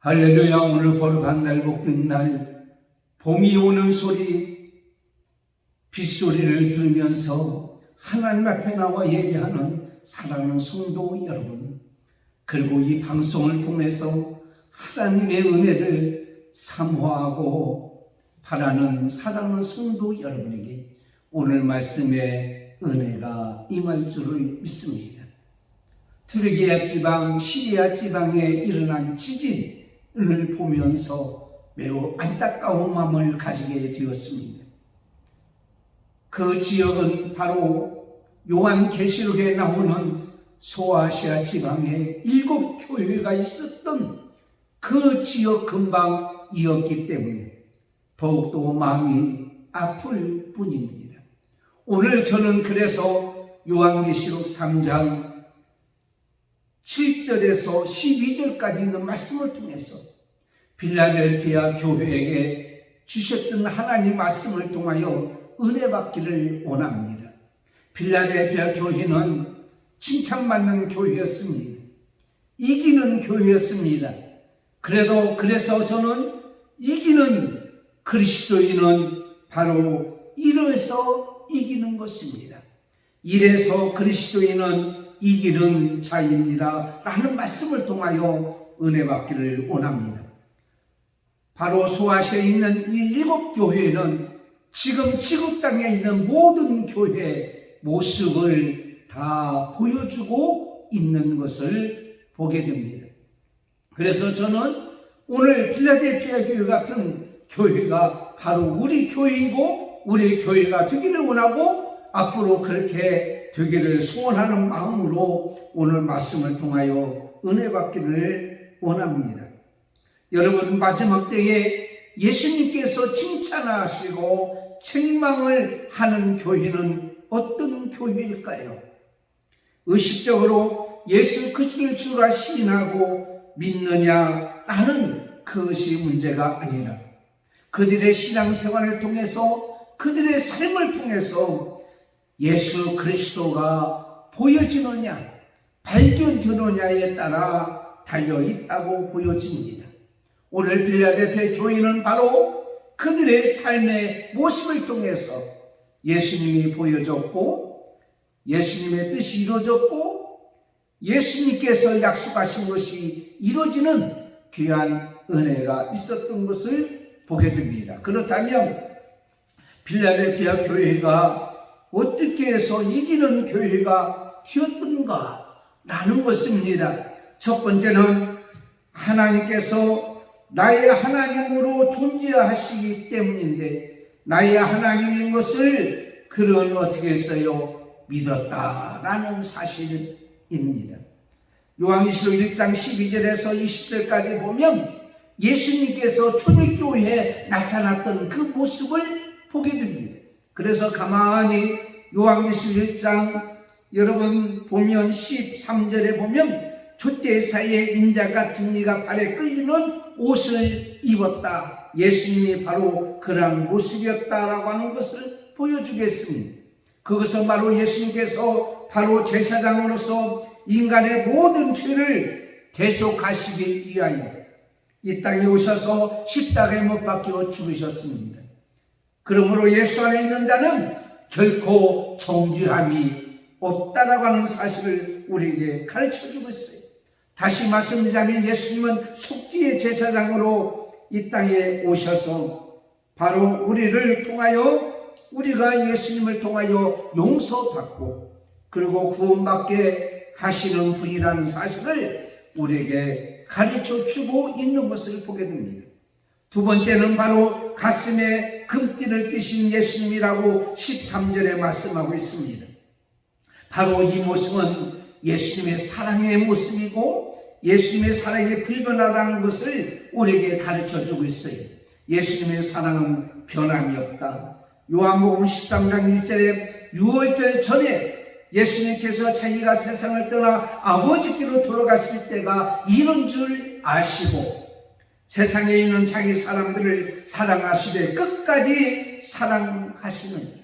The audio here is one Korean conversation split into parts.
할렐루야. 오늘 거룩한 날, 복된 날, 봄이 오는 소리, 빗소리를 들으면서 하나님 앞에 나와 예배하는 사랑하는 성도 여러분, 그리고 이 방송을 통해서 하나님의 은혜를 사모하고 바라는 사랑하는 성도 여러분에게 오늘 말씀의 은혜가 임할 줄을 믿습니다. 트르기아 지방, 시리아 지방에 일어난 지진을 보면서 매우 안타까운 마음을 가지게 되었습니다. 그 지역은 바로 요한계시록에 나오는 소아시아 지방에 7교회가 있었던 그 지역 근방이었기 때문에 더욱더 마음이 아플 뿐입니다. 오늘 저는 그래서 요한계시록 3장 7절에서 12절까지 있는 말씀을 통해서 빌라델피아 교회에게 주셨던 하나님 말씀을 통하여 은혜 받기를 원합니다. 빌라델피아 교회는 칭찬받는 교회였습니다. 이기는 교회였습니다. 그래서 저는 이기는 그리스도인은 바로 이래서 이기는 것입니다. 이래서 그리스도인은 이기는 자입니다 라는 말씀을 통하여 은혜 받기를 원합니다. 바로 소아시아에 있는 이 7교회는 지금 지구 땅에 있는 모든 교회의 모습을 다 보여주고 있는 것을 보게 됩니다. 그래서 저는 오늘 필라델피아 교회 같은 교회가 바로 우리 교회이고 우리 교회가 되기를 원하고 앞으로 그렇게 되기를 소원하는 마음으로 오늘 말씀을 통하여 은혜 받기를 원합니다. 여러분, 마지막 때에 예수님께서 칭찬하시고 책망을 하는 교회는 어떤 교회일까요? 의식적으로 예수 그리스도를 주라 시인하고 믿느냐라는 그것이 문제가 아니라 그들의 신앙생활을 통해서 그들의 삶을 통해서 예수 그리스도가 보여지느냐 발견되느냐에 따라 달려있다고 보여집니다. 오늘 빌라델피아 교회는 바로 그들의 삶의 모습을 통해서 예수님이 보여졌고 예수님의 뜻이 이루어졌고 예수님께서 약속하신 것이 이루어지는 귀한 은혜가 있었던 것을 보게 됩니다. 그렇다면 빌라델피아 교회가 어떻게 해서 이기는 교회가 되었던가 라는 것입니다. 첫 번째는 하나님께서 나의 하나님으로 존재하시기 때문인데 나의 하나님인 것을 그는 어떻게 했어요? 믿었다라는 사실입니다. 요한계시록 1장 12절에서 20절까지 보면 예수님께서 초대교회에 나타났던 그 모습을 보게 됩니다. 그래서 가만히 요한계시록 1장 여러분 보면 13절에 보면 촛대사의 인자 같은 이가 발에 끌리는 옷을 입었다. 예수님이 바로 그런 모습이었다라고 하는 것을 보여주겠습니다. 그것은 바로 예수님께서 바로 제사장으로서 인간의 모든 죄를 대속하시기 위하여 이 땅에 오셔서 십자가에 못 박혀 죽으셨습니다. 그러므로 예수 안에 있는 자는 결코 정죄함이 없다라고 하는 사실을 우리에게 가르쳐주고 있어요. 다시 말씀드리자면 예수님은 속죄의 제사장으로 이 땅에 오셔서 바로 우리를 통하여 우리가 예수님을 통하여 용서받고 그리고 구원받게 하시는 분이라는 사실을 우리에게 가르쳐주고 있는 것을 보게 됩니다. 두 번째는 바로 가슴에 금띠를 띠신 예수님이라고 13절에 말씀하고 있습니다. 바로 이 모습은 예수님의 사랑의 모습이고 예수님의 사랑이 불변하다는 것을 우리에게 가르쳐주고 있어요. 예수님의 사랑은 변함이 없다. 요한복음 13장 1절에 6월절 전에 예수님께서 자기가 세상을 떠나 아버지께로 돌아가실 때가 이런 줄 아시고 세상에 있는 자기 사람들을 사랑하시되 끝까지 사랑하시는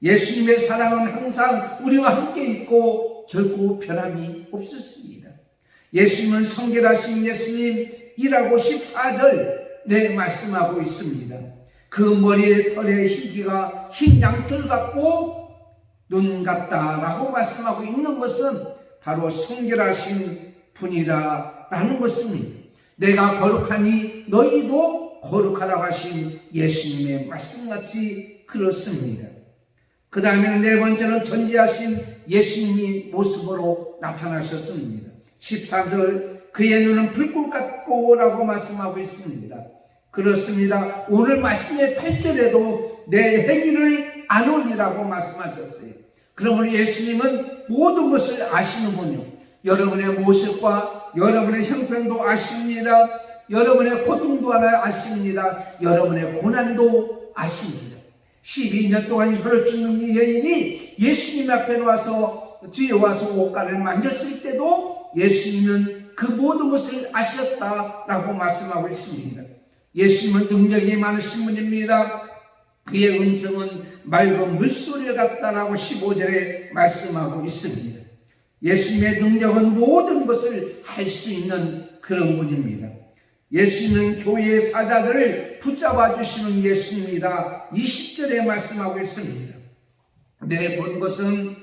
예수님의 사랑은 항상 우리와 함께 있고 결코 변함이 없었습니다. 예수님은 성결하신 예수님, 1하고 14절에 말씀하고 있습니다. 그 머리에 털의 희기가 흰 양털 같고 눈 같다라고 말씀하고 있는 것은 바로 성결하신 분이라는 것입니다. 내가 거룩하니 너희도 거룩하라고 하신 예수님의 말씀같이 그렇습니다. 그 다음에 네 번째는 전지하신 예수님이 모습으로 나타나셨습니다. 14절 그의 눈은 불꽃 같고 라고 말씀하고 있습니다. 그렇습니다. 오늘 말씀의 8절에도 내 행위를 아노니라고 말씀하셨어요. 그러므로 예수님은 모든 것을 아시는 분이요, 여러분의 모습과 여러분의 형편도 아십니다. 여러분의 고통도 아십니다. 여러분의 고난도 아십니다. 12년 동안 혈을 쫓는 여인이 예수님 앞에 와서 뒤에 와서 옷가를 만졌을 때도 예수님은 그 모든 것을 아셨다라고 말씀하고 있습니다. 예수님은 능력이 많으신 분입니다. 그의 음성은 맑은 물소리 같다라고 15절에 말씀하고 있습니다. 예수님의 능력은 모든 것을 할 수 있는 그런 분입니다. 예수님은 교회의 사자들을 붙잡아 주시는 예수님이다. 20절에 말씀하고 있습니다. 내 본 것은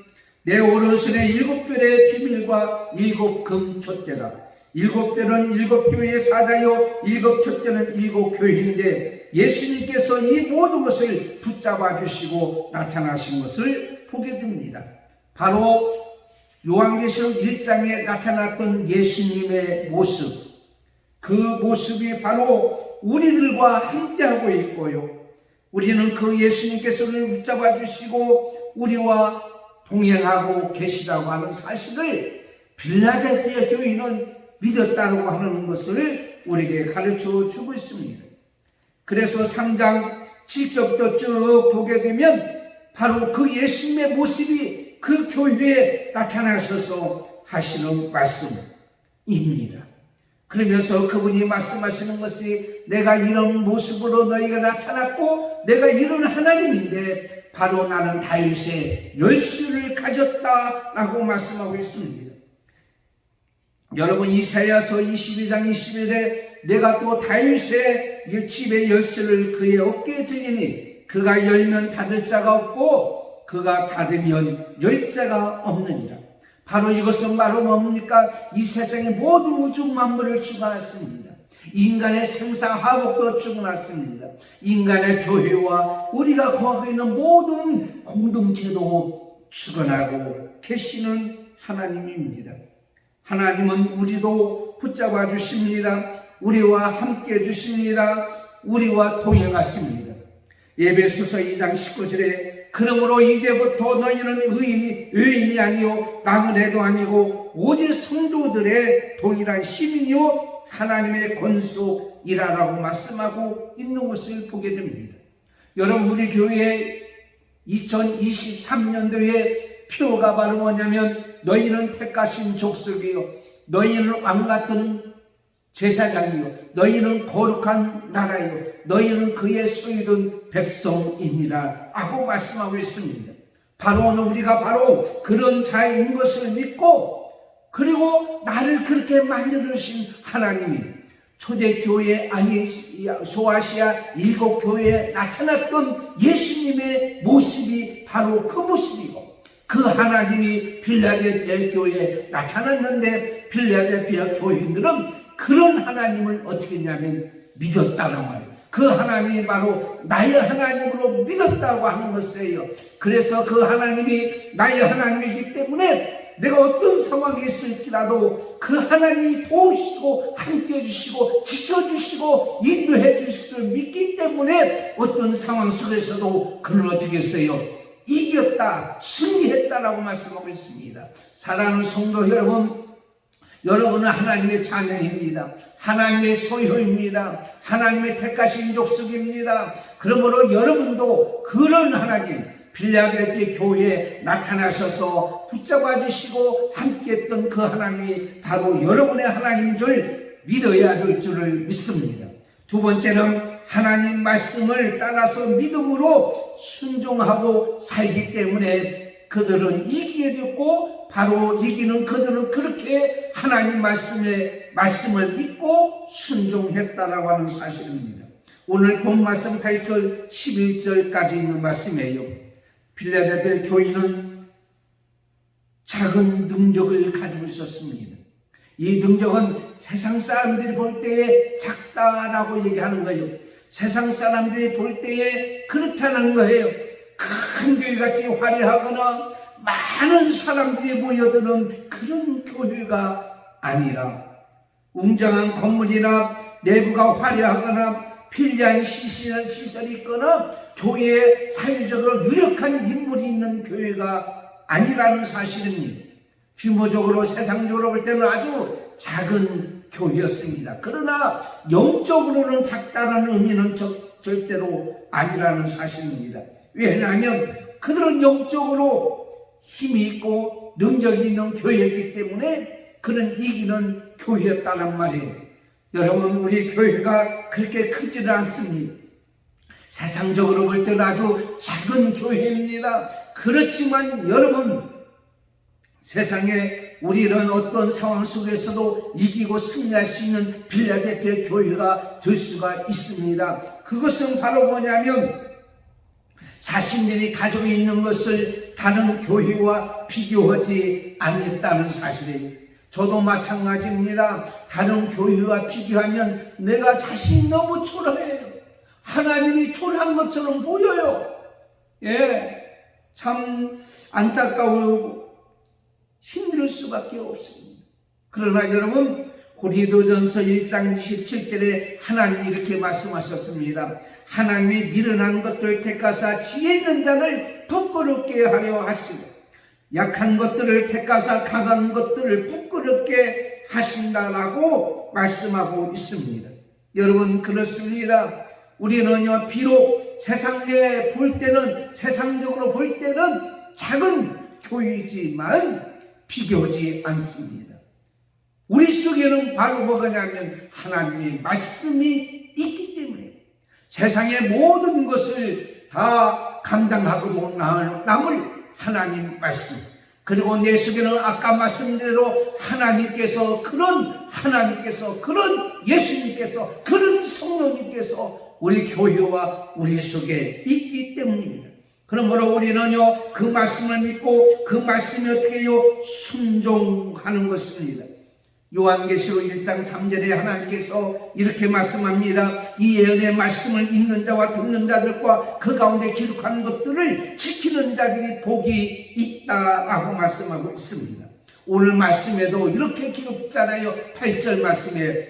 내 오른손에 7별의 비밀과 7금 촛대라. 7별은 7교회의 사자요, 7촛대는 7교회인데 예수님께서 이 모든 것을 붙잡아 주시고 나타나신 것을 보게 됩니다. 바로 요한계시록 1장에 나타났던 예수님의 모습, 그 모습이 바로 우리들과 함께하고 있고요, 우리는 그 예수님께서를 붙잡아 주시고 우리와 동행하고 계시다고 하는 사실을 빌라델피아 교인은 믿었다고 하는 것을 우리에게 가르쳐 주고 있습니다. 그래서 3장 7절부터 쭉 보게 되면 바로 그 예수님의 모습이 그 교회에 나타나셔서 하시는 말씀입니다. 그러면서 그분이 말씀하시는 것이 내가 이런 모습으로 너희가 나타났고 내가 이런 하나님인데 바로 나는 다윗의 열쇠를 가졌다라고 말씀하고 있습니다. 여러분, 이사야서 22장 21절에 내가 또 다윗의 집의 열쇠를 그의 어깨에 들리니 그가 열면 닫을 자가 없고 그가 닫으면 열 자가 없느니라. 바로 이것은 바로 뭡니까? 이 세상의 모든 우주 만물을 주관했습니다. 인간의 생사화복도 주관했습니다. 인간의 교회와 우리가 거하고 있는 모든 공동체도 주관하고 계시는 하나님입니다. 하나님은 우리도 붙잡아 주십니다. 우리와 함께 주십니다. 우리와 동행하십니다. 에베소서 2장 19절에 그러므로 이제부터 너희는 의인이 아니요 나그네도 아니고 오직 성도들의 동일한 시민이요 하나님의 권속이라라고 말씀하고 있는 것을 보게 됩니다. 여러분, 우리 교회 2023년도에 표가 바로 뭐냐면 너희는 택하신 족속이요 너희는 왕같은 제사장이요 너희는 거룩한 나라요 너희는 그의 소유된 백성이니라 하고 말씀하고 있습니다. 바로 오늘 우리가 바로 그런 자인 것을 믿고, 그리고 나를 그렇게 만들어주신 하나님이 초대교회 소아시아 7교회에 나타났던 예수님의 모습이 바로 그 모습이고, 그 하나님이 빌라델피아 교회에 나타났는데 빌라델피아 교인들은 그런 하나님을 어떻게 했냐면 믿었다는 말이에요. 그 하나님이 바로 나의 하나님으로 믿었다고 하는 것이에요. 그래서 그 하나님이 나의 하나님이기 때문에 내가 어떤 상황에 있을지라도 그 하나님이 도우시고 함께해 주시고 지켜주시고 인도해 주실 줄 믿기 때문에 어떤 상황 속에서도 그는 어떻게 했어요? 이겼다, 승리했다라고 말씀하고 있습니다. 사랑하는 성도 여러분, 여러분은 하나님의 자녀입니다. 하나님의 소유입니다. 하나님의 택하신 족속입니다. 그러므로 여러분도 그런 하나님, 빌라델피아 교회에 나타나셔서 붙잡아 주시고 함께했던 그 하나님이 바로 여러분의 하나님인 줄 믿어야 될 줄을 믿습니다. 두 번째는 하나님 말씀을 따라서 믿음으로 순종하고 살기 때문에 그들은 이기게 됐고 바로 이기는 그들은 그렇게 하나님 말씀을 믿고 순종했다라고 하는 사실입니다. 오늘 본 말씀 8절 11절까지 있는 말씀이에요. 빌라델피아 교인은 작은 능력을 가지고 있었습니다. 이 능력은 세상 사람들이 볼 때에 작다라고 얘기하는 거예요. 세상 사람들이 볼 때에 그렇다는 거예요. 큰 교회같이 화려하거나 많은 사람들이 모여드는 그런 교회가 아니라 웅장한 건물이나 내부가 화려하거나 편리한 시설이 있거나 교회에 사회적으로 유력한 인물이 있는 교회가 아니라는 사실입니다. 규모적으로 세상적으로 볼 때는 아주 작은 교회였습니다. 그러나 영적으로는 작다는 의미는 절대로 아니라는 사실입니다. 왜냐하면 그들은 영적으로 힘이 있고 능력이 있는 교회였기 때문에 그는 이기는 교회였다는 말이에요. 여러분, 우리 교회가 그렇게 크지는 않습니다. 세상적으로 볼 때는 아주 작은 교회입니다. 그렇지만 여러분, 세상에 우리는 어떤 상황 속에서도 이기고 승리할 수 있는 빌라델피아 교회가 될 수가 있습니다. 그것은 바로 뭐냐면 자신들이 가지고 있는 것을 다른 교회와 비교하지 않겠다는 사실이에요. 저도 마찬가지입니다. 다른 교회와 비교하면 내가 자신이 너무 초라해요. 하나님이 초라한 것처럼 보여요. 참 안타까우고 힘들 수밖에 없습니다. 그러나 여러분, 고린도전서 1장 27절에 하나님이 이렇게 말씀하셨습니다. 하나님이 미련한 것들을 택하사 지혜 있는 자를 부끄럽게 하려 하시고 약한 것들을 택하사 강한 것들을 부끄럽게 하신다라고 말씀하고 있습니다. 여러분, 그렇습니다. 우리는요, 비록 세상에 볼 때는, 세상적으로 볼 때는 작은 교회이지만 비교하지 않습니다. 우리 속에는 바로 뭐냐면 하나님의 말씀이 있기 때문에 세상의 모든 것을 다 감당하고도 남을 하나님 말씀, 그리고 내 속에는 아까 말씀대로 하나님께서 그런 예수님께서 그런 성령님께서 우리 교회와 우리 속에 있기 때문입니다. 그러므로 우리는요, 그 말씀을 믿고 그 말씀이 어떻게 해요? 순종하는 것입니다. 요한계시록 1장 3절에 하나님께서 이렇게 말씀합니다. 이 예언의 말씀을 읽는 자와 듣는 자들과 그 가운데 기록하는 것들을 지키는 자들이 복이 있다라고 말씀하고 있습니다. 오늘 말씀에도 이렇게 기록잖아요. 8절 말씀에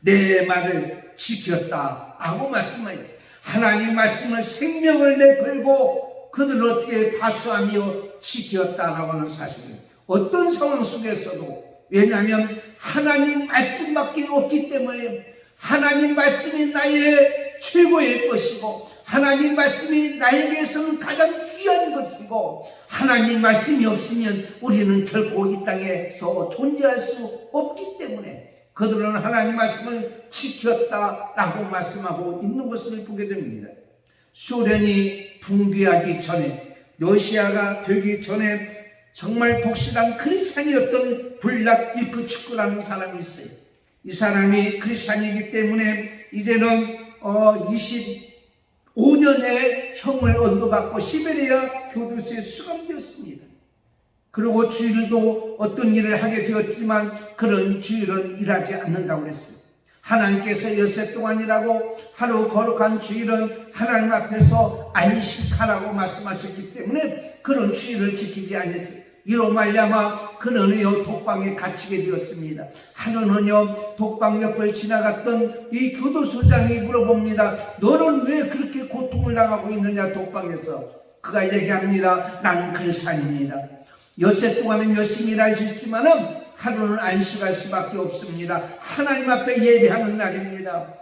내 말을 지켰다라고 말씀해요. 하나님 말씀을 생명을 내걸고 그들을 어떻게 파수하며 지켰다라고 하는 사실입니다. 어떤 상황 속에서도, 왜냐하면 하나님 말씀밖에 없기 때문에 하나님 말씀이 나의 최고의 것이고 하나님 말씀이 나에게서는 가장 귀한 것이고 하나님 말씀이 없으면 우리는 결코 이 땅에서 존재할 수 없기 때문에 그들은 하나님 말씀을 지켰다라고 말씀하고 있는 것을 보게 됩니다. 소련이 붕괴하기 전에, 러시아가 되기 전에 정말 독실한 크리스찬이었던 블락 일크축구라는 사람이 있어요. 이 사람이 크리스찬이기 때문에 이제는 25년의 형을 언도받고 시베리아 교도소에 수감되었습니다. 그리고 주일도 어떤 일을 하게 되었지만 그런 주일은 일하지 않는다고 그랬어요. 하나님께서 엿새 동안이라고 하루 거룩한 주일은 하나님 앞에서 안식하라고 말씀하셨기 때문에 그런 주일을 지키지 않았어요. 이로 말미암아 그는요 독방에 갇히게 되었습니다. 하루는요 독방 옆을 지나갔던 이 교도소장이 물어봅니다. 너는 왜 그렇게 고통을 당하고 있느냐 독방에서. 그가 얘기합니다. 난 크리스찬입니다. 엿새 동안은 열심히 일할 수 있지만은 하루는 안식할 수밖에 없습니다. 하나님 앞에 예배하는 날입니다.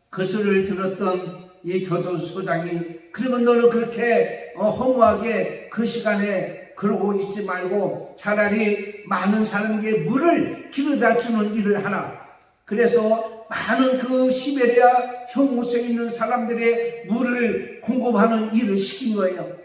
그 소리를 들었던 이 교도소장이, 그러면 너는 그렇게 허무하게 그 시간에 그러고 있지 말고 차라리 많은 사람에게 물을 기르다 주는 일을 하라. 그래서 많은 그 시베리아 형무소에 있는 사람들의 물을 공급하는 일을 시킨 거예요.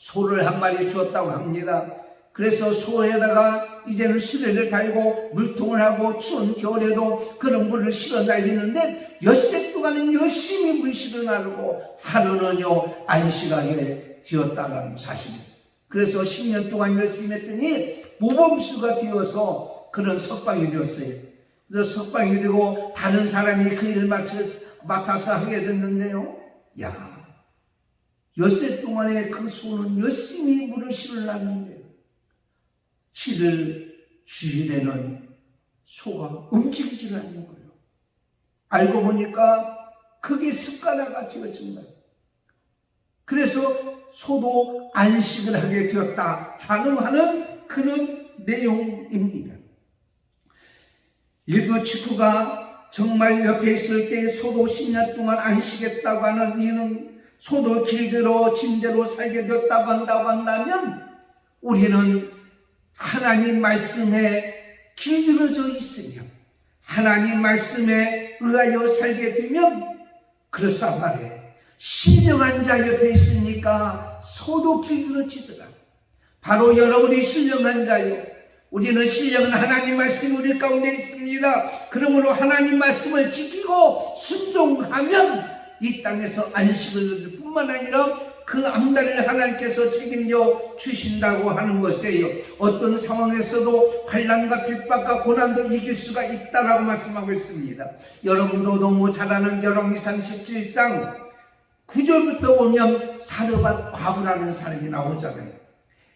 소를 한 마리 주었다고 합니다. 그래서 소에다가 이제는 수레를 달고 물통을 하고 추운 겨울에도 그런 물을 실어 날리는데 엿새 동안은 열심히 물실어 나르고 하루는요 안식하게 되었다는 사실입니다. 그래서 10년 동안 열심히 했더니 모범수가 되어서 그런 석방이 되었어요. 그래서 석방이 되고 다른 사람이 그 일을 맡아서 하게 됐는데요. 야, 엿새 동안에 그 소는 열심히 물을 실어 놨는데 실을 주일에는 소가 움직이질 않는 거예요. 알고 보니까 그게 습관화가 되어진다. 그래서 소도 안식을 하게 되었다 하는 그런 내용입니다. 일부 축구가 정말 옆에 있을 때 소도 10년 동안 안식했다고 하는 이유는 소도 길들어 진대로 살게 되었다고 한다면 우리는 하나님 말씀에 길들어져 있으며 하나님 말씀에 의하여 살게 되면 그렇단 말이에요. 신령한 자 옆에 있으니까 소도 길들어지더라. 바로 여러분이 신령한 자요. 우리는 신령한 하나님 말씀이 우리 가운데 있습니다. 그러므로 하나님 말씀을 지키고 순종하면 이 땅에서 안식을 누릴 뿐만 아니라 그 앞날을 하나님께서 책임져 주신다고 하는 것이에요. 어떤 상황에서도 환난과 핍박과 고난도 이길 수가 있다라고 말씀하고 있습니다. 여러분도 너무 잘 아는 열왕기상 17장 9절부터 보면 사르밧 과부라는 사람이 나오잖아요.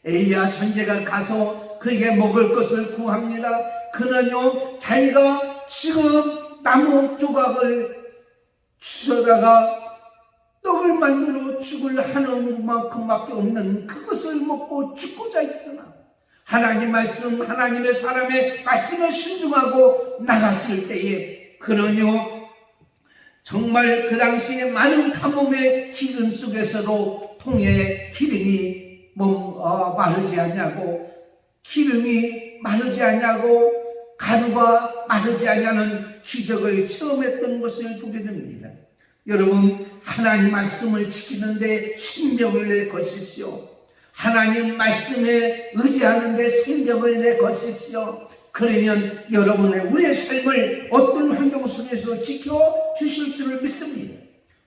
엘리야 선지자가 가서 그에게 먹을 것을 구합니다. 그는요 자기가 지금 나무 조각을 주워다가 떡을 만들어 죽을 하는 만큼밖에 없는 그것을 먹고 죽고자 있으나 하나님 말씀, 하나님의 사람의 말씀에 순종하고 나갔을 때에 그는요 정말 그 당시에 많은 가뭄의 기근 속에서도 통에 기름이 마르지 않냐고, 기름이 마르지 않냐고, 가루가 마르지 않냐는 기적을 체험했던 것을 보게 됩니다. 여러분, 하나님 말씀을 지키는데 생명을 내 거십시오. 하나님 말씀에 의지하는데 생명을 내 거십시오. 그러면 여러분의 우리의 삶을 어떤 환경 속에서 지켜주실 줄을 믿습니다.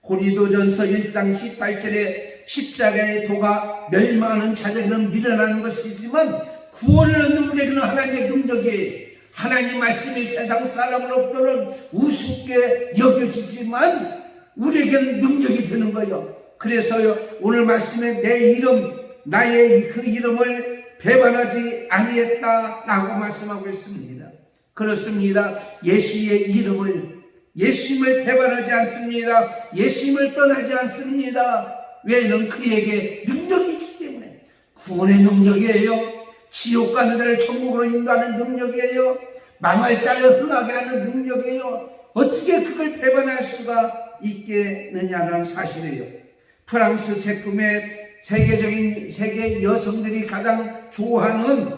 고린도전서 1장 18절에 십자가의 도가 멸망하는 자들에게는 미련한 것이지만 구원을 얻는 우리에게는 하나님의 능력이에요. 하나님 말씀이 세상 사람으로부터는 우습게 여겨지지만 우리에게는 능력이 되는 거예요. 그래서요 오늘 말씀에 내 이름, 나의 그 이름을 배반하지 아니했다라고 말씀하고 있습니다. 그렇습니다. 예수의 이름을, 예수님을 배반하지 않습니다. 예수님을 떠나지 않습니다. 왜냐하면 그에게 능력이 있기 때문에. 구원의 능력이에요. 지옥 가는 자를 천국으로 인도하는 능력이에요. 망할 자를 흥하게 하는 능력이에요. 어떻게 그걸 배반할 수가 있겠느냐는 사실이에요. 프랑스 제품의 세계 여성들이 가장 좋아하는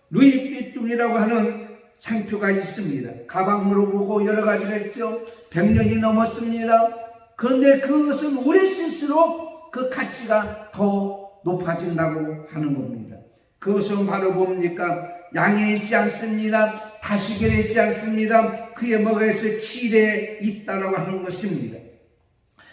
루이비통이라고 하는 상표가 있습니다. 가방으로 보고 여러 가지가 있죠. 100년이 넘었습니다. 그런데 그것은 오래 쓸수록 그 가치가 더 높아진다고 하는 겁니다. 그것은 바로 뭡니까? 양에 있지 않습니다. 다시결에 있지 않습니다. 그의 뭐가 있어요? 칠에 있다라고 하는 것입니다.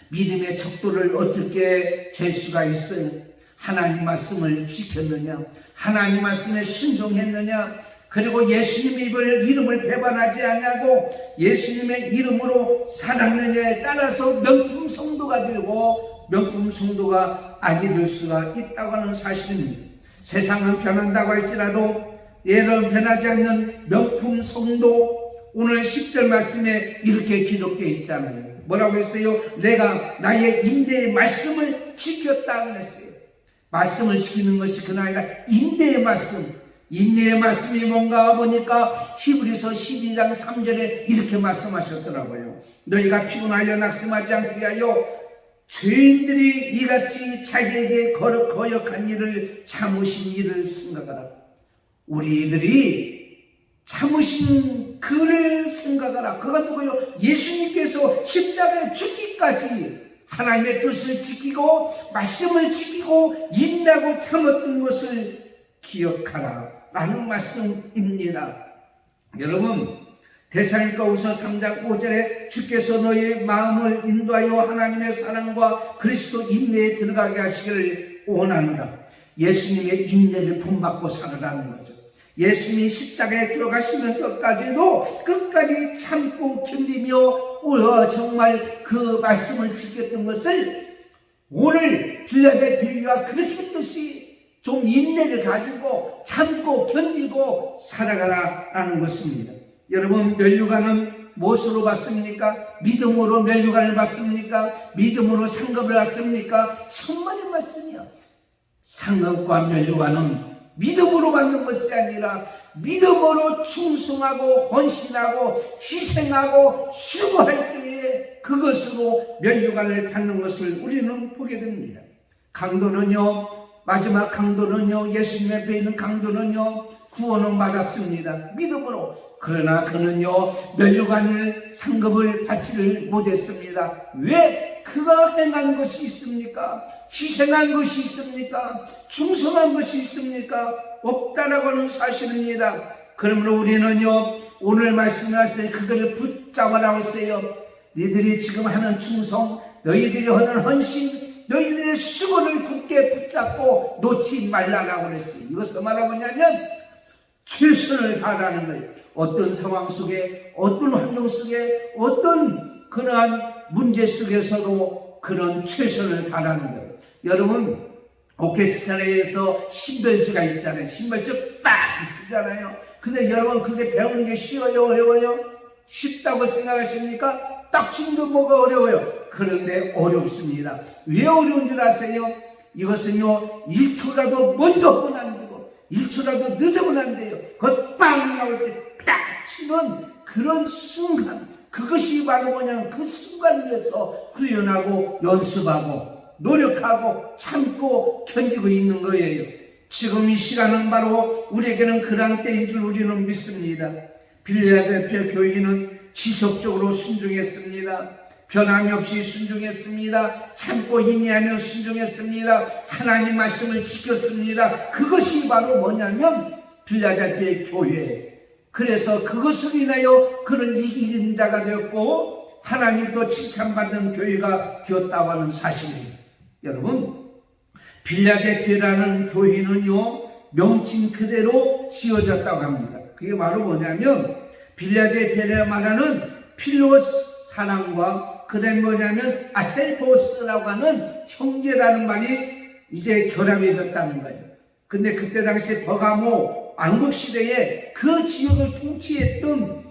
믿음의 척도를 어떻게 잴 수가 있어요? 하나님 말씀을 지켰느냐? 하나님 말씀에 순종했느냐? 그리고 예수님의 이름을 배반하지 않냐고 예수님의 이름으로 살았느냐에 따라서 명품 성도가 되고 명품 성도가 아니 될 수가 있다고 하는 사실입니다. 세상은 변한다고 할지라도 예를 변하지 않는 명품 성도, 오늘 10절 말씀에 이렇게 기록되어 있잖아요. 뭐라고 했어요? 내가 나의 인내의 말씀을 지켰다 그랬어요. 말씀을 지키는 것이 그나 아니라 인내의 말씀. 인내의 말씀이 뭔가 보니까 히브리서 12장 3절에 이렇게 말씀하셨더라고요. 너희가 피곤하여 낙심하지 않게 하여 죄인들이 이같이 자기에게 거역한 일을 참으신 일을 생각하라. 우리들이 참으신 그를 생각하라. 그가 누구요? 예수님께서 십자가에 죽기까지 하나님의 뜻을 지키고 말씀을 지키고 인내하고 참았던 것을 기억하라 라는 말씀입니다. 여러분, 데살로니가후서 3장 5절에 주께서 너희의 마음을 인도하여 하나님의 사랑과 그리스도 인내에 들어가게 하시기를 원합니다. 예수님의 인내를 본받고 살아가는 거죠. 예수님이 십자가에 들어가시면서까지도 끝까지 참고 견디며 정말 그 말씀을 지켰던 것을 오늘 빌라델피아가 그렇게 뜻이 좀 인내를 가지고 참고 견디고 살아가라라는 것입니다. 여러분, 면류관은 무엇으로 받습니까? 믿음으로 면류관을 받습니까? 믿음으로 상급을 받습니까? 천만의 말씀이야. 상급과 면류관은 믿음으로 받는 것이 아니라 믿음으로 충성하고 헌신하고 희생하고 수고할 때에 그것으로 면류관을 받는 것을 우리는 보게 됩니다. 강도는요, 마지막 강도는요, 예수님 앞에 있는 강도는요, 구원을 받았습니다. 믿음으로. 그러나 그는요, 면류관을 상급을 받지를 못했습니다. 왜? 그가 행한 것이 있습니까? 희생한 것이 있습니까? 충성한 것이 있습니까? 없다라고 하는 사실입니다. 그러므로 우리는요, 오늘 말씀하신 그거를 붙잡으라고 했어요. 너희들이 지금 하는 충성, 너희들이 하는 헌신, 너희들의 수고를 굳게 붙잡고 놓지 말라라고 그랬어요. 이것을 말하면 최선을 다하라는 거예요. 어떤 상황 속에, 어떤 환경 속에, 어떤 그러한 문제 속에서도 그런 최선을 다하라는 거예요. 여러분, 오케스트라에서 신별지가 있잖아요. 신별지 빵 치잖아요. 근데 여러분, 그게 배우는 게 쉬워요, 어려워요? 쉽다고 생각하십니까? 딱 지금도 뭐가 어려워요. 그런데 어렵습니다. 왜 어려운 줄 아세요? 이것은요, 1초라도 먼저 하면 안 되고 1초라도 늦으면 안 돼요. 그 빵 나올 때 딱 치면 그런 순간, 그것이 바로 뭐냐면 그 순간을 위해서 훈련하고 연습하고 노력하고 참고 견디고 있는 거예요. 지금 이 시간은 바로 우리에게는 그런 때인 줄 우리는 믿습니다. 빌라델피아 교회는 지속적으로 순종했습니다. 변함이 없이 순종했습니다. 참고 인내하며 순종했습니다. 하나님 말씀을 지켰습니다. 그것이 바로 뭐냐면 빌라델피아 교회. 그래서 그것을 인하여 그런 이기는 자가 되었고 하나님도 칭찬받는 교회가 되었다고 하는 사실이에요. 여러분, 빌라델피아라는 교회는요, 명칭 그대로 지어졌다고 합니다. 그게 바로 뭐냐면 빌라델피아라 말하는 필로스 사랑과 그다음에 뭐냐면 아텔포스라고 하는 형제라는 말이 이제 결합이 됐다는 거예요. 근데 그때 당시 버가모 왕국 시대에 그 지역을 통치했던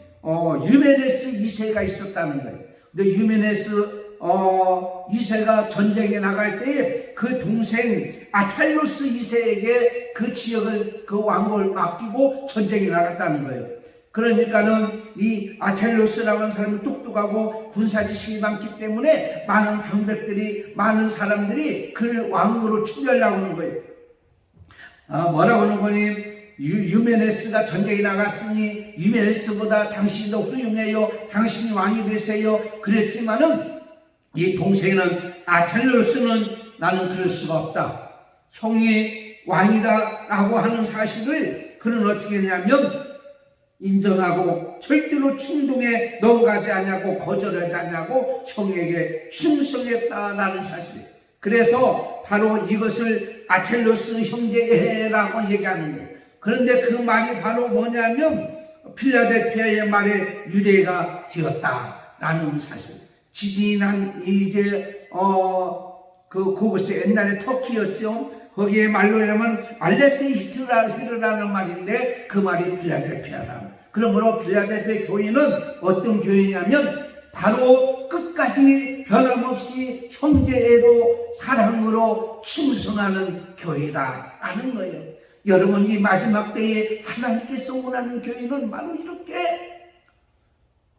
유메네스 2세가 있었다는 거예요. 근데 유메네스 2세가 전쟁에 나갈 때에 그 동생 아탈로스 2세에게 그 지역을, 그 왕국을 맡기고 전쟁에 나갔다는 거예요. 그러니까는 이 아텔로스라고 하는 사람은 똑똑하고 군사 지식이 많기 때문에 많은 병백들이, 많은 사람들이 그를 왕으로 추려하려고 하는 거예요. 뭐라고 하는 거니? 유메네스가 전쟁에 나갔으니 유메네스보다 당신이 더 훌륭해요. 당신이 왕이 되세요. 그랬지만은 이 동생은 아텔로스는 나는 그럴 수가 없다. 형이 왕이다 라고 하는 사실을 그는 어떻게 했냐면 인정하고 절대로 충동에 넘어가지 않냐고 거절하지 않냐고 형에게 충성했다라는 사실. 그래서 바로 이것을 아텔로스 형제라고 얘기하는 거예요. 그런데 그 말이 바로 뭐냐면 필라델피아의 말에 유대가 되었다라는 사실. 지진한 이제 그곳이 옛날에 터키였죠. 거기에 말로 하면 알레스히트라는 말인데 그 말이 필라델피아라는. 그러므로 필라델피아 교회는 어떤 교회냐면 바로 끝까지 변함없이 형제애로 사랑으로 충성하는 교회다라는 거예요. 여러분, 이 마지막 때에 하나님께서 원하는 교회는 바로 이렇게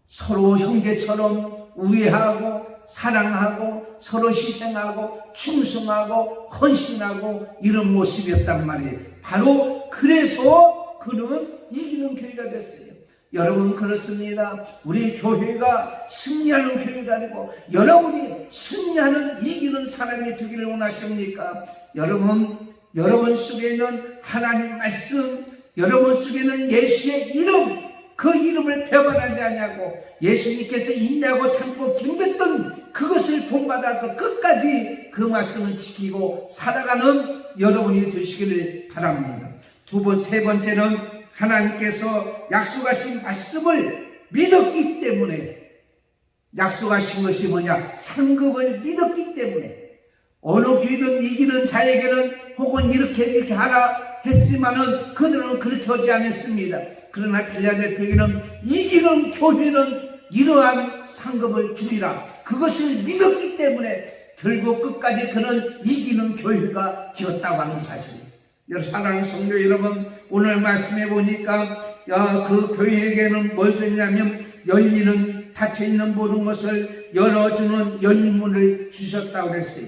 서로 형제처럼 우애하고 사랑하고 서로 희생하고 충성하고 헌신하고 이런 모습이었단 말이에요. 바로 그래서 그는 이기는 교회가 됐어요. 여러분 그렇습니다. 우리 교회가 승리하는 교회가 아니고 여러분이 승리하는 이기는 사람이 되기를 원하십니까? 여러분 속에는 하나님 말씀, 여러분 속에는 예수의 이름, 그 이름을 배반하지 않냐고 예수님께서 인내하고 참고 견뎠던 그것을 본받아서 끝까지 그 말씀을 지키고 살아가는 여러분이 되시기를 바랍니다. 세 번째는 하나님께서 약속하신 말씀을 믿었기 때문에, 약속하신 것이 뭐냐? 상급을 믿었기 때문에 어느 교회든 이기는 자에게는 혹은 이렇게 하라 했지만은 그들은 그렇게 하지 않았습니다. 그러나 필라델피아에는 이기는 교회는 이러한 상급을 주리라, 그것을 믿었기 때문에 결국 끝까지 그는 이기는 교회가 되었다고 하는 사실이에요. 사랑하는 성도 여러분, 오늘 말씀해 보니까 그 교회에게는 뭘 줬냐면 열리는, 닫혀있는 모든 것을 열어주는 열린 문을 주셨다고 그랬어요.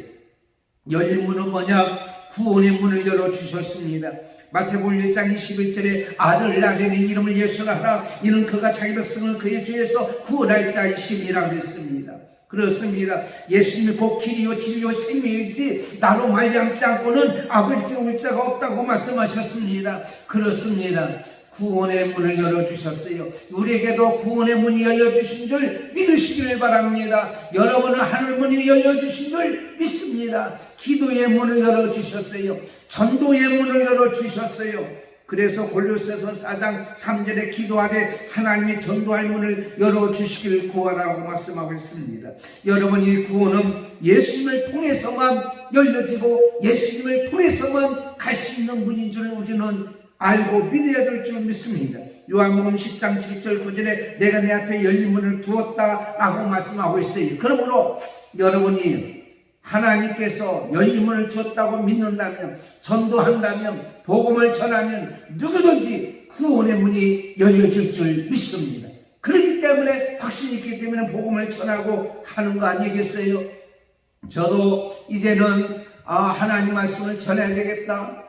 열린 문은 뭐냐? 구원의 문을 열어주셨습니다. 마태복음 1장 21절에 아들 나자는 이름을 예수라 하라, 이는 그가 자기 백성을 그의 죄에서 구원할 자이심이라고 했습니다. 그렇습니다. 예수님이 곧 길이요 진리요 생명이지 나로 말미암지 않고는 아버지께 올 자가 없다고 말씀하셨습니다. 그렇습니다. 구원의 문을 열어주셨어요. 우리에게도 구원의 문이 열려주신 줄 믿으시기를 바랍니다. 여러분은 하늘 문이 열려주신 줄 믿습니다. 기도의 문을 열어주셨어요. 전도의 문을 열어주셨어요. 그래서 골로새서 4장 3절에 기도하되 하나님이 전도할 문을 열어주시기를 구하라고 말씀하고 있습니다. 여러분이 구원은 예수님을 통해서만 열려지고 예수님을 통해서만 갈 수 있는 문인 줄 우리는 알고 믿어야 될 줄 믿습니다. 요한복음 10장 7절 9절에 내가 내 앞에 열린 문을 두었다라고 말씀하고 있어요. 그러므로 여러분이 하나님께서 열린 문을 줬다고 믿는다면, 전도한다면, 복음을 전하면 누구든지 구원의 문이 열려질 줄 믿습니다. 그렇기 때문에 확신이 있기 때문에 복음을 전하고 하는 거 아니겠어요? 저도 이제는 하나님 말씀을 전해야 되겠다,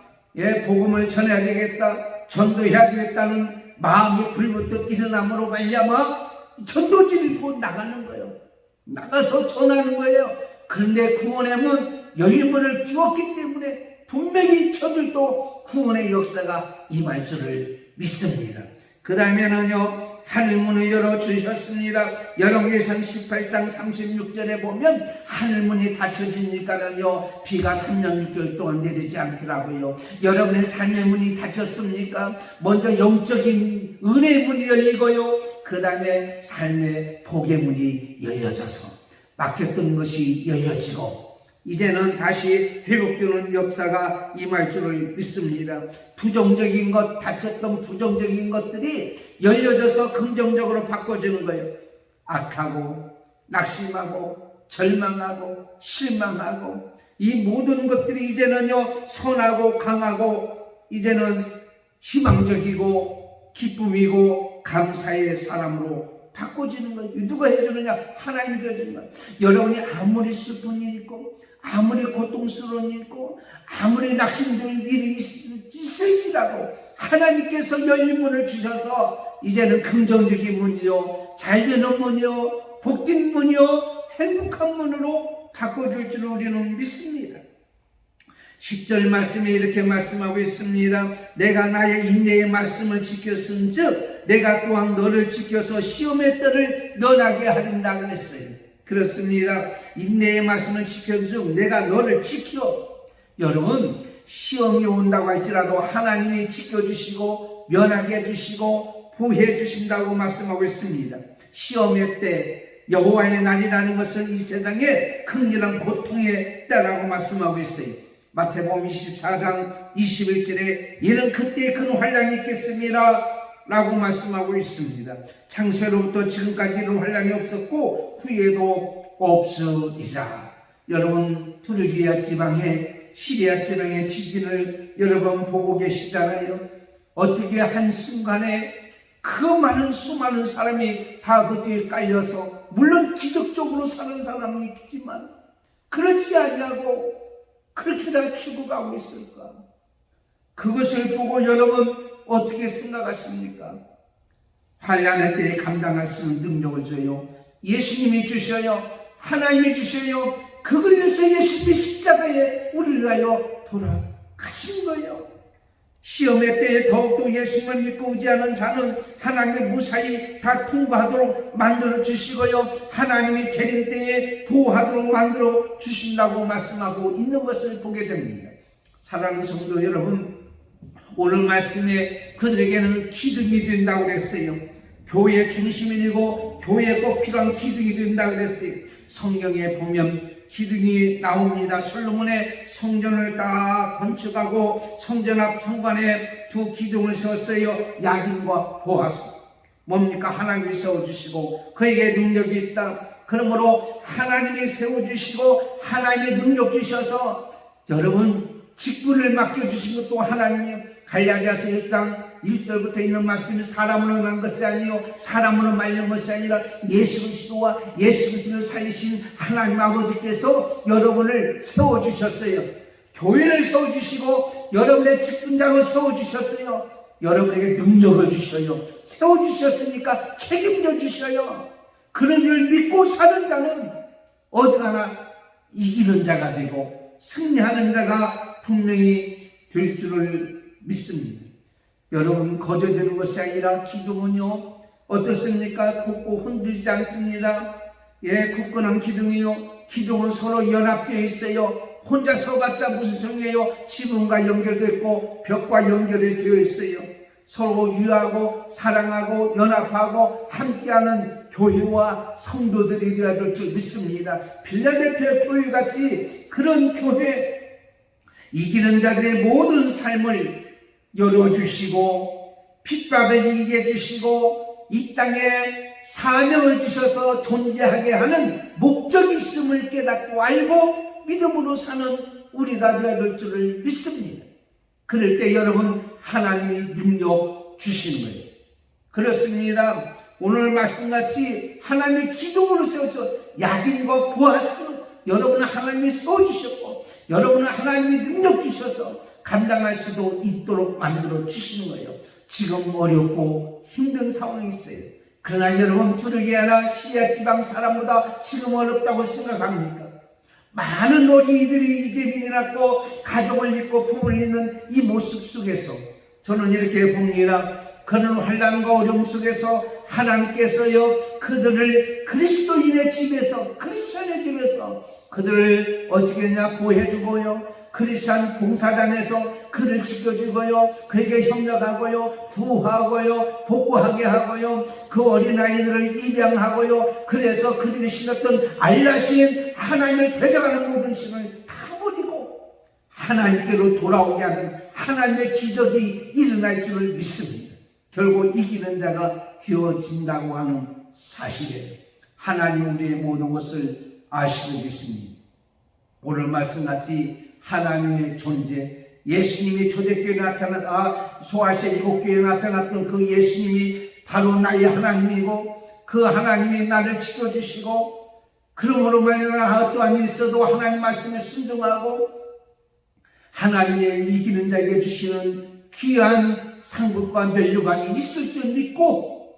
복음을 전해야 되겠다, 전도해야 되겠다는 마음이 불붙듯 일어남으로 말미암아 전도지를 보고 나가는 거예요. 나가서 전하는 거예요. 그런데 구원의 문, 열린 문을 주었기 때문에 분명히 저들도 구원의 역사가 임할 줄을 믿습니다. 그 다음에는요, 하늘문을 열어주셨습니다. 열왕기상 18장 36절에 보면 하늘문이 닫혀지니까는요, 비가 3년 6개월 동안 내리지 않더라고요. 여러분의 삶의 문이 닫혔습니까? 먼저 영적인 은혜의 문이 열리고요, 그 다음에 삶의 복의 문이 열려져서 막혔던 것이 열려지고 이제는 다시 회복되는 역사가 임할 줄을 믿습니다. 부정적인 것, 닫혔던 부정적인 것들이 열려져서 긍정적으로 바꿔주는 거예요. 악하고 낙심하고 절망하고 실망하고 이 모든 것들이 이제는요, 선하고 강하고 이제는 희망적이고 기쁨이고 감사의 사람으로 바꿔지는 거예요. 누가 해주느냐? 하나님이 해주는 거예요. 여러분이 아무리 슬픈 일이 있고 아무리 고통스러운 일이 있고 아무리 낙심되는 일이 있을지라도 하나님께서 열린 문을 주셔서 이제는 긍정적인 문이요, 잘되는 문이요, 복된 문이요, 행복한 문으로 바꿔줄 줄 우리는 믿습니다. 10절 말씀에 이렇게 말씀하고 있습니다. 내가 나의 인내의 말씀을 지켰은즉 내가 또한 너를 지켜서 시험의 때를 면하게 하린다 그랬어요. 그렇습니다. 인내의 말씀을 지켜서 내가 너를 지켜. 여러분, 시험이 온다고 할지라도 하나님이 지켜주시고 면하게 해주시고 보호해 주신다고 말씀하고 있습니다. 시험의 때, 여호와의 날이라는 것은 이 세상의 큰일한 고통의 때라고 말씀하고 있어요. 마태복음 24장 21절에 이는 그때 큰 환난이 있겠습니다 라고 말씀하고 있습니다. 창세로부터 지금까지는 환난이 없었고 후에도 없으리라. 여러분, 투르기아 지방에, 시리아 지방의 지진을 여러분 보고 계시잖아요. 어떻게 한순간에 그 많은 수많은 사람이 다 그뒤에 깔려서, 물론 기적적으로 사는 사람이 있지만 그렇지 않냐고 그렇게 다 죽어가고 있을까? 그것을 보고 여러분 어떻게 생각하십니까? 환난의 때에 감당할 수 있는 능력을 줘요. 예수님이 주셔요. 하나님이 주셔요. 그걸로서 예수님이 십자가에 우리를 위하여 돌아가신 거예요. 시험의 때에 더욱더 예수님을 믿고 의지하는 자는 하나님의 무사히 다 통과하도록 만들어 주시고요. 하나님이 재림 때에 보호하도록 만들어 주신다고 말씀하고 있는 것을 보게 됩니다. 사랑하는 성도 여러분, 오늘 말씀에 그들에게는 기둥이 된다고 그랬어요. 교회의 중심이 되고 교회에 꼭 필요한 기둥이 된다고 그랬어요. 성경에 보면 기둥이 나옵니다. 솔로몬의 성전을 다 건축하고 성전 앞 현관에 두 기둥을 세웠어요. 야긴과 보아스. 뭡니까? 하나님이 세워주시고 그에게 능력이 있다. 그러므로 하나님이 세워주시고 하나님의 능력 주셔서 여러분 직분을 맡겨주신 것도 하나님이요. 갈라디아서 1장 1절부터 있는 말씀이 사람으로 난 것이 아니요 사람으로 말린 것이 아니라 예수 그리스도와 예수 그리스도를 살리신 하나님 아버지께서 여러분을 세워주셨어요. 교회를 세워주시고 여러분의 직분자로 세워주셨어요. 여러분에게 능력을 주셔요. 세워주셨으니까 책임져 주셔요. 그런 줄 믿고 사는 자는 어디 가나 이기는 자가 되고 승리하는 자가 분명히 될 줄을 믿습니다. 여러분, 거저되는 것이 아니라 기둥은요 어떻습니까? 굳고 흔들리지 않습니다. 굳건한 기둥이요, 기둥은 서로 연합되어 있어요. 혼자 서봤자 무슨 소용이에요? 지붕과 연결되어 있고 벽과 연결이 되어 있어요. 서로 유하고 사랑하고 연합하고 함께하는 교회와 성도들이 되어야 될 줄 믿습니다. 필라델피아 교회같이 그런 교회, 이기는 자들의 모든 삶을 열어주시고 핍박을 이기게 해주시고 이 땅에 사명을 주셔서 존재하게 하는 목적이 있음을 깨닫고 알고 믿음으로 사는 우리가 되어야 될 줄을 믿습니다. 그럴 때 여러분 하나님이 능력 주시는 거예요. 그렇습니다. 오늘 말씀같이 하나님의 기둥으로 세워서 야긴과 보아스 여러분은 하나님이 세워주셨고 여러분은 하나님이 능력 주셔서 감당할 수도 있도록 만들어 주시는 거예요. 지금 어렵고 힘든 상황이 있어요. 그러나 여러분 두르기아나 시리아 지방 사람보다 지금 어렵다고 생각합니까? 많은 어린이들이 이재민이 낳고 가족을 잃고 품을 잃는 이 모습 속에서 저는 이렇게 봅니다. 그런 환난과 어려움 속에서 하나님께서요 그들을 그리스도인의 집에서 크리스천의 집에서 그들을 어떻게 했냐 보호해주고요 크리스천 봉사단에서 그를 지켜주고요 그에게 협력하고요 구하고요 복구하게 하고요 그 어린아이들을 입양하고요 그래서 그들이 신었던 알라신 하나님을 대적하는 모든 신을 다 버리고 하나님께로 돌아오게 하는 하나님의 기적이 일어날 줄을 믿습니다. 결국 이기는 자가 되어진다고 하는 사실이에요. 하나님 우리의 모든 것을 아시고 계십니다. 오늘 말씀같이 하나님의 존재, 예수님이 초대교회에 소아시아 7교회에 나타났던 그 예수님이 바로 나의 하나님이고 그 하나님이 나를 지켜주시고 그러므로 말미암아 어떠한 일이 있어도 하나님 말씀에 순종하고 하나님의 이기는 자에게 주시는 귀한 상급과 면류관이 있을 줄 믿고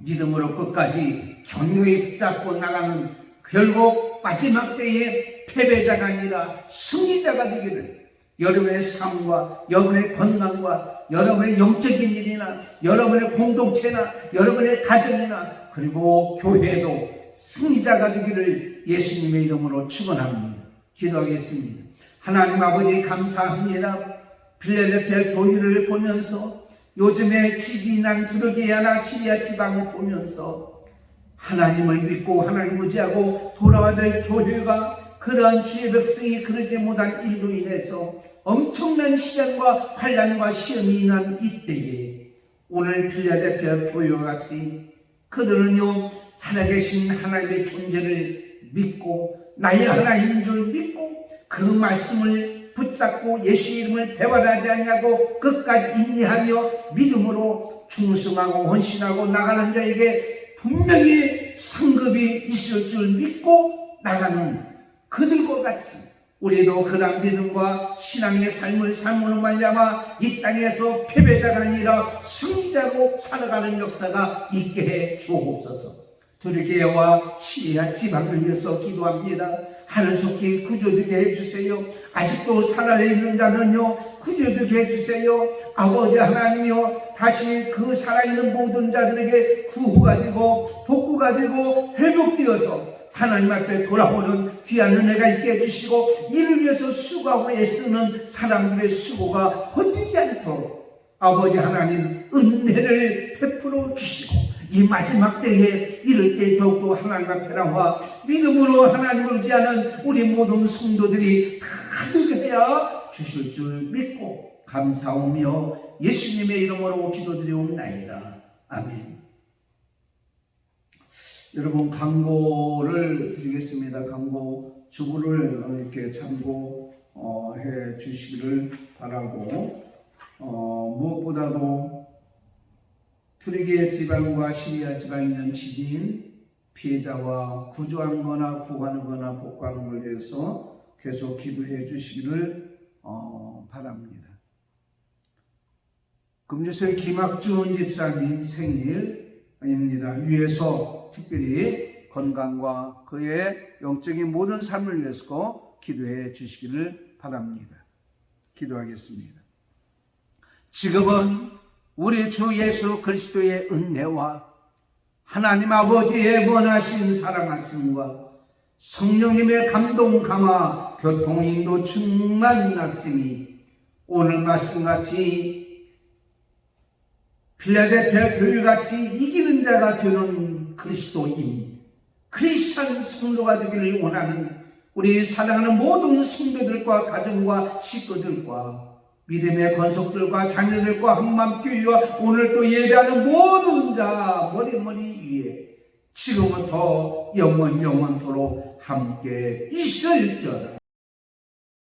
믿음으로 끝까지 견고히 붙잡고 나가는 결국 마지막 때에 패배자가 아니라 승리자가 되기를 여러분의 삶과 여러분의 건강과 여러분의 영적인 일이나 여러분의 공동체나 여러분의 가정이나 그리고 교회도 승리자가 되기를 예수님의 이름으로 축원합니다. 기도하겠습니다. 하나님 아버지 감사합니다. 필라델피아 교회를 보면서 요즘에 지진난 두르기아나 시리아 지방을 보면서 하나님을 믿고 하나님 의지하고 돌아와야 될 교회가 그러한 주의 백성이 그러지 못한 일로 인해서 엄청난 시련과 환난과 시험이 인한 이때에 오늘 필라델피아 교회와 같이 그들은요 살아계신 하나님의 존재를 믿고 나의 하나님인 줄 믿고 그 말씀을 붙잡고 예수 이름을 배반하지 않냐고 끝까지 인내하며 믿음으로 충성하고 헌신하고 나가는 자에게 분명히 상급이 있을 줄 믿고 나가는 그들과 같이 우리도 그런 믿음과 신앙의 삶을 삶으로 말미암아 이 땅에서 패배자가 아니라 승리자로 살아가는 역사가 있게 해 주옵소서. 두리개와 시리아 지방을 위해서 기도합니다. 하늘속히 구조되게 해주세요. 아직도 살아있는 자는요 구조되게 해주세요. 아버지 하나님이요, 다시 그 살아있는 모든 자들에게 구호가 되고 복구가 되고 회복되어서 하나님 앞에 돌아오는 귀한 은혜가 있게 해주시고, 이를 위해서 수고하고 애쓰는 사람들의 수고가 헛되지 않도록 아버지 하나님 은혜를 베풀어 주시고, 이 마지막 때에 이럴 때 더욱더 하나님 앞에 나와 믿음으로 하나님을 의지하는 우리 모든 성도들이 가득해야 주실 줄 믿고 감사하며 예수님의 이름으로 기도드리옵나이다. 아멘. 여러분, 광고를 드리겠습니다. 광고 주부를 이렇게 참고해 주시기를 바라고, 무엇보다도 투르기에 지방과 시리아 지방에 있는 지진 피해자와 구조하는 거나 구하는 거나 복구하는 것에 대해서 계속 기도해 주시기를 바랍니다. 금주설 김학준 집사님 생일입니다. 위에서 특별히 건강과 그의 영적인 모든 삶을 위해서 기도해 주시기를 바랍니다. 기도하겠습니다. 지금은 우리 주 예수 그리스도의 은혜와 하나님 아버지의 원하신 사랑하심과 성령님의 감동 감화 교통 인도 충만히 났으니, 오늘 말씀같이 필라델피아 교회같이 이기는 자가 되는 그리스도인 크리스천 성도가 되기를 원하는 우리 사랑하는 모든 성도들과 가정과 식구들과 믿음의 권속들과 자녀들과 한맘교회와 오늘 또 예배하는 모든 자 머리 위에 지금부터 영원토록 함께 있을지어다.